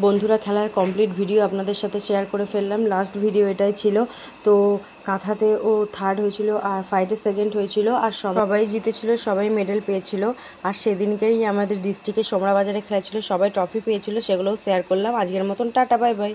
বন্ধুরা খেলার complete video আপনাদের সাথে শেয়ার করে ফেললাম। লাস্ট ভিডিও এটাই ছিল। তো কাঁথাতে ও থার্ড হয়েছিল আর ফাইটে সেকেন্ড হয়েছিল আর সবাই জিতেছিল, সবাই মেডেল পেয়েছিল। আর সেদিনকেই আমাদের ডিস্ট্রিক্টে সোমরা বাজারে খেলা ছিল, সবাই ট্রফি পেয়েছিল, সেগুলোও শেয়ার করলাম। আজকের মতন টাটা, বাই বাই।